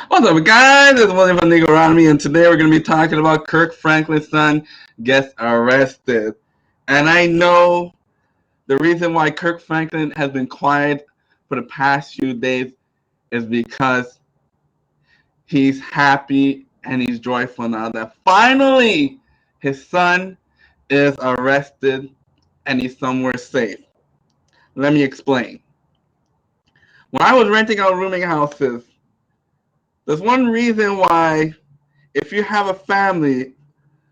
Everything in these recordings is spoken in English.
What's up, guys? It's William from Nicaragua, and today we're going to be talking about Kirk Franklin's son gets arrested. And I know the reason why Kirk Franklin has been quiet for the past few days is because he's happy and he's joyful now that finally his son is arrested and he's somewhere safe. Let me explain. When I was renting out rooming houses, there's one reason why if you have a family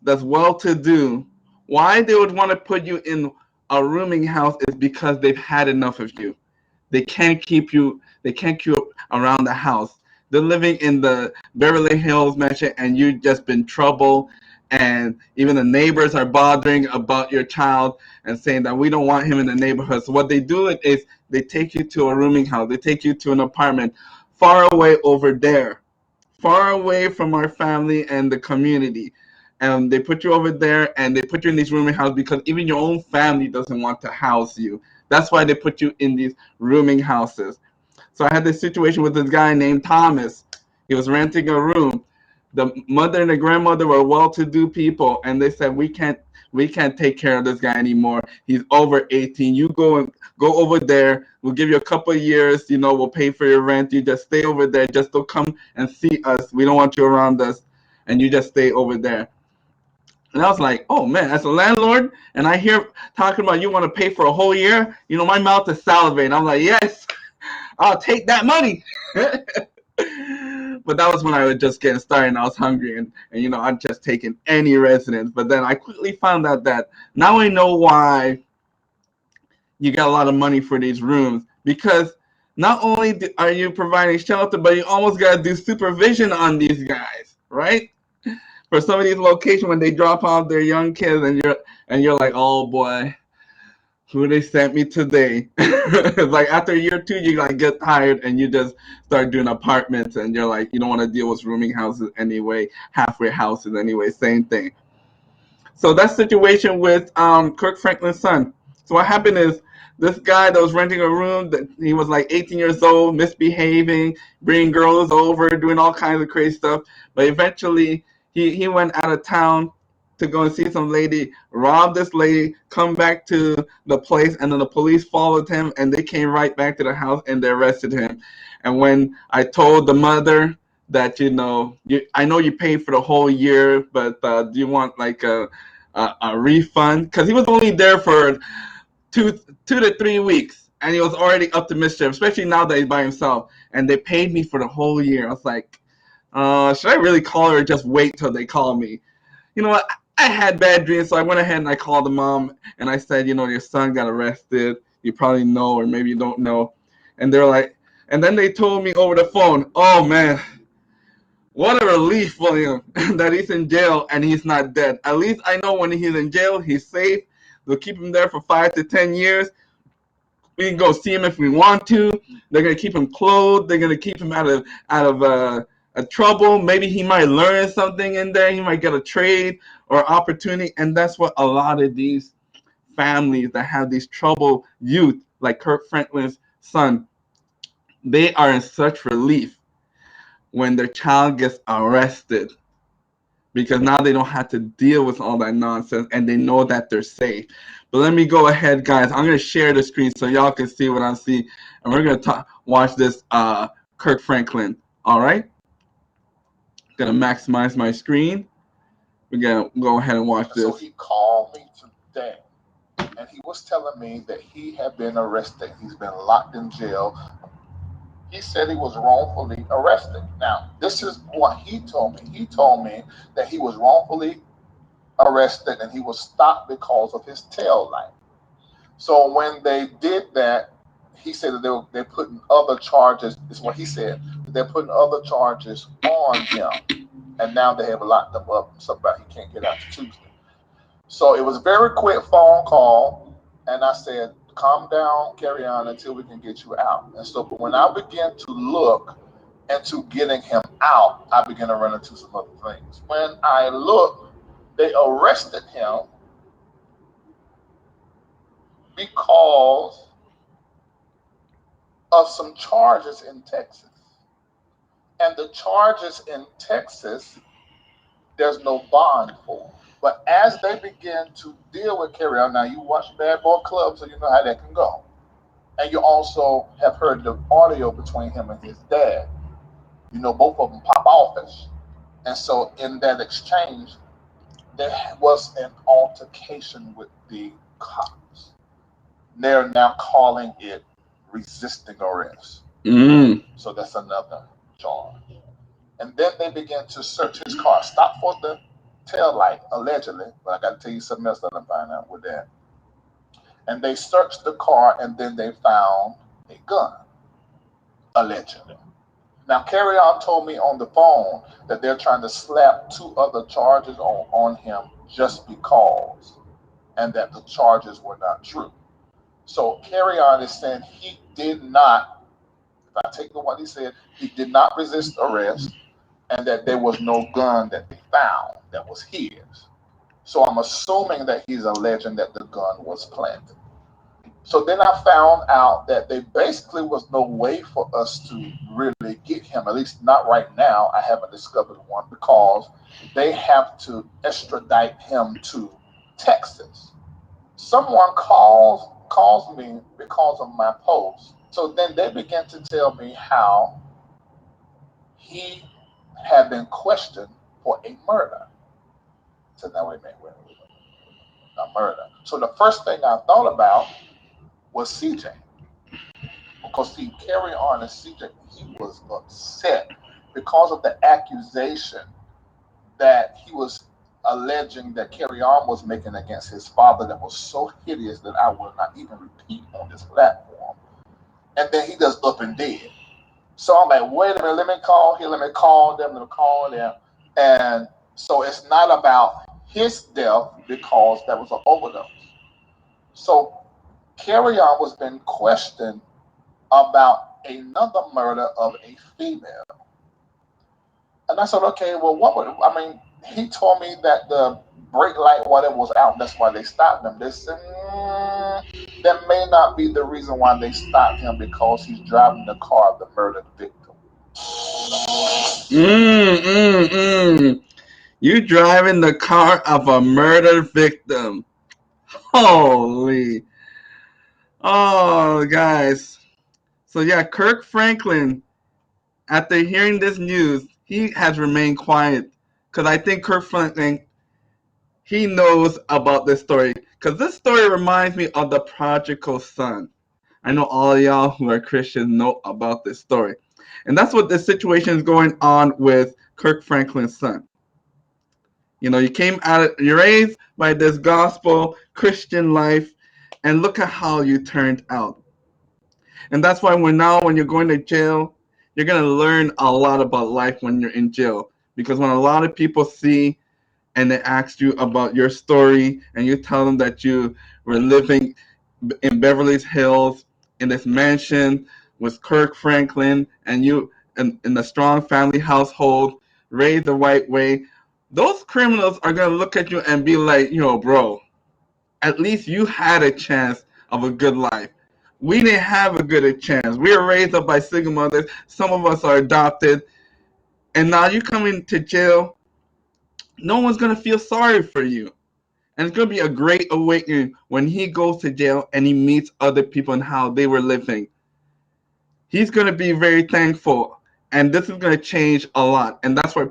that's well-to-do, why they would want to put you in a rooming house is because they've had enough of you. They can't keep you. They can't keep you around the house. They're living in the Beverly Hills mansion, and you've just been trouble. And even the neighbors are bothering about your child and saying that we don't want him in the neighborhood. So what they do is they take you to a rooming house. They take you to an apartment far away over there, far away from our family and the community. And they put you over there and they put you in these rooming houses because even your own family doesn't want to house you. That's why they put you in these rooming houses. So I had this situation with this guy named Thomas. He was renting a room. The mother and the grandmother were well-to-do people, and they said we can't take care of this guy anymore. He's over 18. You go over there. We'll give you a couple of years. We'll pay for your rent. You just stay over there. Just don't come and see us. We don't want you around us, and you just stay over there. And I was like, oh man, as a landlord, and I hear talking about you want to pay for a whole year. My mouth is salivating. I'm like, yes, I'll take that money. But that was when I was just getting started and I was hungry and I'd just taken any residence. But then I quickly found out that now I know why you get a lot of money for these rooms because not only are you providing shelter, but you almost got to do supervision on these guys, right? For some of these locations when they drop off their young kids and you're like, oh boy, who they sent me today. It's like after year two, you like get tired and you just start doing apartments and you're like, you don't want to deal with rooming houses anyway, halfway houses anyway, same thing. So that situation with Kirk Franklin's son. So what happened is this guy that was renting a room, that he was like 18 years old, misbehaving, bringing girls over, doing all kinds of crazy stuff. But eventually he went out of town to go and see some lady, robbed this lady, come back to the place, and then the police followed him and they came right back to the house and they arrested him. And when I told the mother that I know you paid for the whole year, but do you want like a refund? Because he was only there for two to 3 weeks, and he was already up to mischief, especially now that he's by himself. And they paid me for the whole year. I was like, should I really call her or just wait till they call me? You know what? I had bad dreams, so I went ahead and I called the mom and I said, your son got arrested. You probably know, or maybe you don't know. And they're like, and then they told me over the phone, oh man, what a relief, William, that he's in jail and he's not dead. At least I know when he's in jail, he's safe. They'll keep him there for 5 to 10 years. We can go see him if we want to. They're gonna keep him clothed. They're gonna keep him out of a trouble. Maybe he might learn something in there. He might get a trade or opportunity, and that's what a lot of these families that have these troubled youth, like Kirk Franklin's son, they are in such relief when their child gets arrested because now they don't have to deal with all that nonsense and they know that they're safe. But let me go ahead, guys. I'm going to share the screen so y'all can see what I see. And we're going to watch this Kirk Franklin. All right? Going to maximize my screen. We're going to go ahead and watch this. So he called me today and he was telling me that he had been arrested. He's been locked in jail. He said he was wrongfully arrested. Now, this is what he told me. He told me that he was wrongfully arrested and he was stopped because of his tail light. So when they did that, he said that they're putting other charges. Is what he said. They're putting other charges on him, and now they have locked him up. So he can't get out to Tuesday. So it was a very quick phone call, and I said, "Calm down, Kerrion, until we can get you out." And so, but when I began to look into getting him out, I began to run into some other things. When I looked, they arrested him because of some charges in Texas. And the charges in Texas, there's no bond for. But as they begin to deal with Kerrion, now you watch Bad Boy Club, so you know how that can go. And you also have heard the audio between him and his dad. You know, both of them pop office. And so in that exchange, there was an altercation with the cops. They're now calling it resisting arrest. Mm. So that's another charge. And then they began to search his car. Stop for the tail light, allegedly. But I got to tell you something else that I'm finding out with that. And they searched the car, and then they found a gun, allegedly. Now, Kerrion told me on the phone that they're trying to slap two other charges on him just because, and that the charges were not true. So Kerrion is saying he did not, if I take what he said, he did not resist arrest, and that there was no gun that they found that was his. So I'm assuming that he's alleging that the gun was planted. So then I found out that there basically was no way for us to really get him, at least not right now. I haven't discovered one because they have to extradite him to Texas. Someone calls me because of my post. So then they began to tell me how he had been questioned for a murder. So now wait a minute, a murder. So the first thing I thought about was CJ. Because see, Kerrion and CJ, he was upset because of the accusation that he was alleging that Kerrion was making against his father that was so hideous that I will not even repeat on this platform. And then he just up and dead. So I'm like, wait a minute, let me call them. And so it's not about his death because that was an overdose. So Kerrion was being questioned about another murder of a female. And I said, okay, well, what would, I mean, he told me that the brake light, whatever was out, that's why they stopped him. They said, that may not be the reason why they stopped him because he's driving the car of the murdered victim. Mm. You driving the car of a murdered victim. Holy. Oh, guys. So, yeah, Kirk Franklin, after hearing this news, he has remained quiet. Because I think Kirk Franklin, he knows about this story. Because this story reminds me of the prodigal son. I know all of y'all who are Christians know about this story. And that's what the situation is going on with Kirk Franklin's son. You know, you came out, you're raised by this gospel Christian life, and look at how you turned out. And that's why when you're going to jail, you're going to learn a lot about life when you're in jail. Because when a lot of people see and they ask you about your story and you tell them that you were living in Beverly Hills in this mansion with Kirk Franklin and you in a strong family household, raised the right way, those criminals are going to look at you and be like, bro, at least you had a chance of a good life. We didn't have a good chance. We were raised up by single mothers. Some of us are adopted. And now you come into jail, no one's going to feel sorry for you. And it's going to be a great awakening when he goes to jail and he meets other people and how they were living. He's going to be very thankful. And this is going to change a lot. And that's why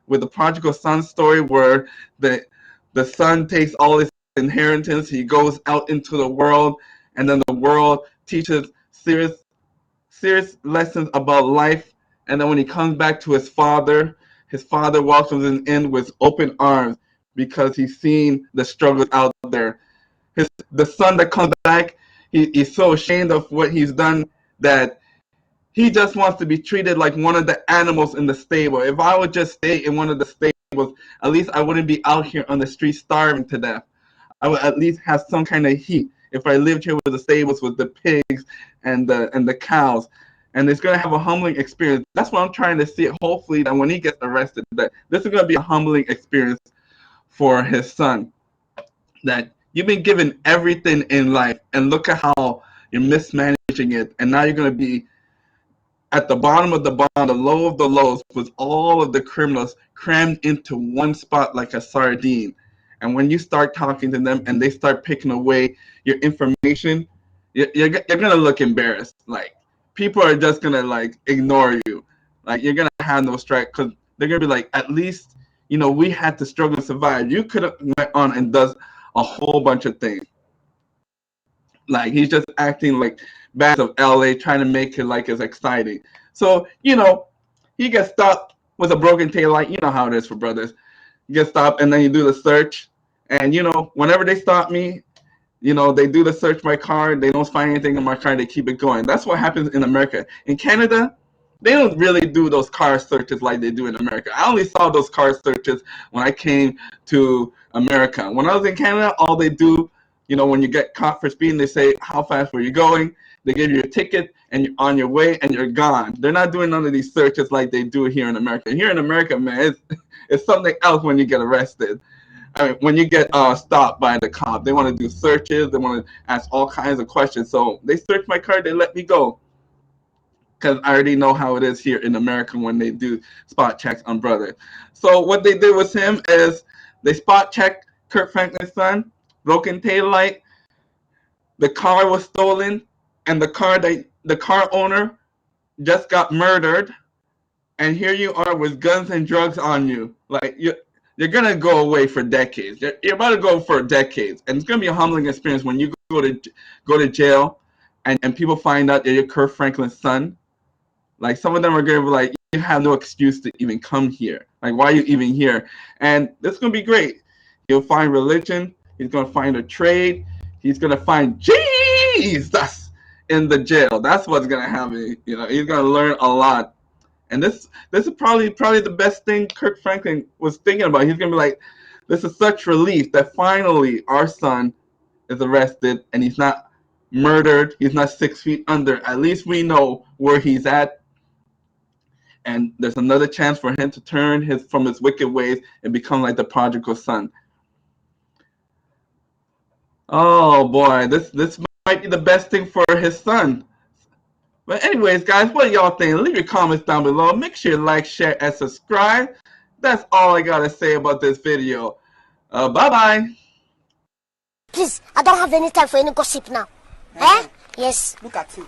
with the prodigal son story where the son takes all his inheritance, he goes out into the world, and then the world teaches serious lessons about life. And then when he comes back to his father welcomes him in with open arms because he's seen the struggles out there. The son that comes back, he's so ashamed of what he's done that he just wants to be treated like one of the animals in the stable. If I would just stay in one of the stables, at least I wouldn't be out here on the street starving to death. I would at least have some kind of heat if I lived here with the stables with the pigs and the cows. And it's gonna have a humbling experience. That's what I'm trying to see. Hopefully that when he gets arrested, that this is gonna be a humbling experience for his son. That you've been given everything in life and look at how you're mismanaging it, and now you're gonna be at the bottom of the bottom, the low of the lows, was all of the criminals crammed into one spot like a sardine. And when you start talking to them and they start picking away your information, you're gonna look embarrassed. Like people are just gonna like ignore you. Like you're gonna have no strike because they're gonna be like, at least we had to struggle to survive. You could have went on and does a whole bunch of things. Like he's just acting like bad of LA, trying to make it like it's exciting. So he gets stopped with a broken tail light. You know how it is for brothers. You get stopped and then you do the search. And whenever they stop me, they do the search my car. They don't find anything in my car. They keep it going. That's what happens in America. In Canada, they don't really do those car searches like they do in America. I only saw those car searches when I came to America. When I was in Canada, all they do, when you get caught for speeding, they say, how fast were you going? They give you a ticket and you're on your way and you're gone. They're not doing none of these searches like they do here in America. Here in America, man, it's something else when you get arrested. I mean, when you get stopped by the cop, they want to do searches. They want to ask all kinds of questions. So they search my car. They let me go because I already know how it is here in America when they do spot checks on brothers. So what they did with him is they spot checked Kirk Franklin's son, broken taillight. The car was stolen, and the car owner just got murdered. And here you are with guns and drugs on you. Like you're gonna go away for decades. You're about to go for decades, and it's gonna be a humbling experience when you go to jail, and people find out that you're Kirk Franklin's son. Like some of them are gonna be like, you have no excuse to even come here. Like why are you even here? And this is gonna be great. He'll find religion. He's gonna find a trade. He's gonna find Jesus in the jail. That's what's gonna happen. He's gonna learn a lot. And this is probably the best thing Kirk Franklin was thinking about. He's gonna be like, this is such relief that finally our son is arrested and he's not murdered. He's not 6 feet under. At least we know where he's at. And there's another chance for him to turn from his wicked ways and become like the prodigal son. Oh boy, this might be the best thing for his son. But anyways, guys, what do y'all think? Leave your comments down below. Make sure you like, share, and subscribe. That's all I gotta say about this video. Bye-bye. Please, I don't have any time for any gossip now. Eh? Yes. Look at you.